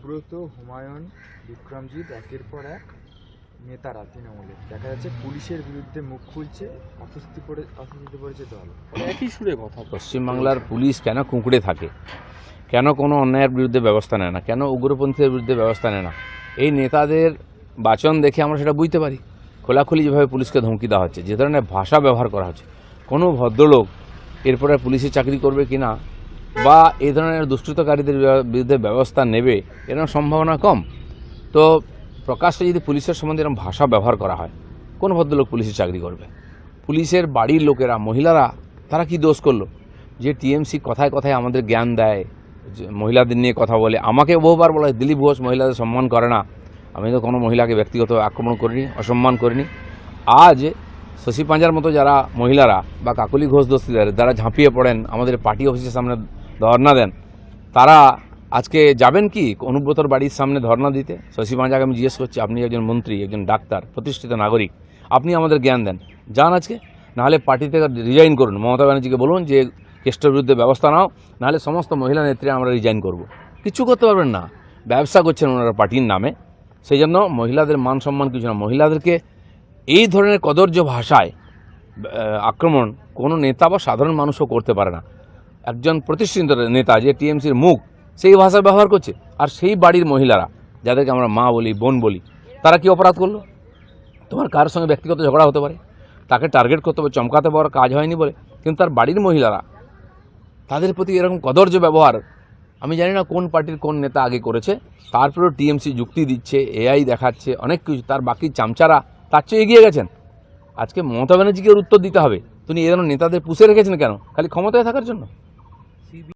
সুব্রত, হুমায়ুন, বিক্রমজিৎ একের পর এক নেতারা তৃণমূলের দেখা যাচ্ছে পুলিশের বিরুদ্ধে মুখ খুলছে, অস্বস্তিতে পড়েছে দল। একই সুরে কথা। পশ্চিমবাংলার পুলিশ কেন কুঁকড়ে থাকে, কেন কোনো অন্যায়ের বিরুদ্ধে ব্যবস্থা নেয় না, কেন উগ্রপন্থীদের বিরুদ্ধে ব্যবস্থা নেয় না, এই নেতাদের বাচন দেখে আমরা সেটা বুঝতে পারি। খোলাখুলি যেভাবে পুলিশকে ধমকি দেওয়া হচ্ছে, যে ধরনের ভাষা ব্যবহার করা হচ্ছে, কোনো ভদ্রলোক এরপরে পুলিশে চাকরি করবে কি না বা এই ধরনের দুষ্কৃতকারীদের বিরুদ্ধে ব্যবস্থা নেবে এরকম সম্ভাবনা কম। তো প্রকাশ্যে যদি পুলিশের সম্বন্ধে এরকম ভাষা ব্যবহার করা হয়, কোন ভদ্রলোক পুলিশে চাকরি করবে? পুলিশের বাড়ির লোকেরা, মহিলারা, তারা কি দোষ করলো যে টিএমসি কথায় কথায় আমাদের জ্ঞান দেয়, মহিলাদের নিয়ে কথা বলে? আমাকে বহুবার বলা হয় দিলীপ ঘোষ মহিলাদের সম্মান করে না। আমি তো কোনো মহিলাকে ব্যক্তিগতভাবে আক্রমণ করিনি, অসম্মান করিনি। আজ শশী পাঁজার মতো যারা মহিলারা বা কাকলি ঘোষ দস্তিদার যারা ঝাঁপিয়ে পড়েন আমাদের পার্টি অফিসের সামনে ধর্ণা দেন, তারা আজকে যাবেন কি অনুব্রতর বাড়ির সামনে ধর্ণা দিতে? শশী পাঁজাকে আমি জিজ্ঞেস করছি, আপনি একজন মন্ত্রী, একজন ডাক্তার, প্রতিষ্ঠিত নাগরিক, আপনি আমাদের জ্ঞান দেন, যান আজকে, নাহলে পার্টি থেকে রিজাইন করুন। মমতা ব্যানার্জিকে বলুন যে কেষ্টর বিরুদ্ধে ব্যবস্থা নাও, নাহলে সমস্ত মহিলা নেত্রী আমরা রিজাইন করব। কিছু করতে পারবেন না, ব্যবসা করছেন ওনারা পার্টির নামে। সেই জন্য মহিলাদের মান সম্মান কিছু না। মহিলাদেরকে এই ধরনের কদর্য ভাষায় আক্রমণ কোনো নেতা বা সাধারণ মানুষও করতে পারে না। একজন প্রতিষ্ঠিত নেতা যে টিএমসির মুখ, সেই ভাষা ব্যবহার করছে, আর সেই বাড়ির মহিলারা যাদেরকে আমরা মা বলি, বোন বলি, তারা কি অপরাধ করলো? তোমার কার সঙ্গে ব্যক্তিগত ঝগড়া হতে পারে, তাকে টার্গেট করতে হবে, চমকাতে পারার কাজ হয়নি বলে, কিন্তু তার বাড়ির মহিলারা, তাদের প্রতি এরকম কদর্য ব্যবহার আমি জানি না কোন পার্টির কোন নেতা আগে করেছে। তারপরেও টিএমসি যুক্তি দিচ্ছে, এআই দেখাচ্ছে, অনেক কিছু, তার বাকি চামচারা তার চেয়ে এগিয়ে গেছেন। আজকে মমতা ব্যানার্জিকে উত্তর দিতে হবে, তিনি এ ধরনের নেতাদের পুষে রেখেছেন কেন? খালি ক্ষমতায় থাকার জন্য?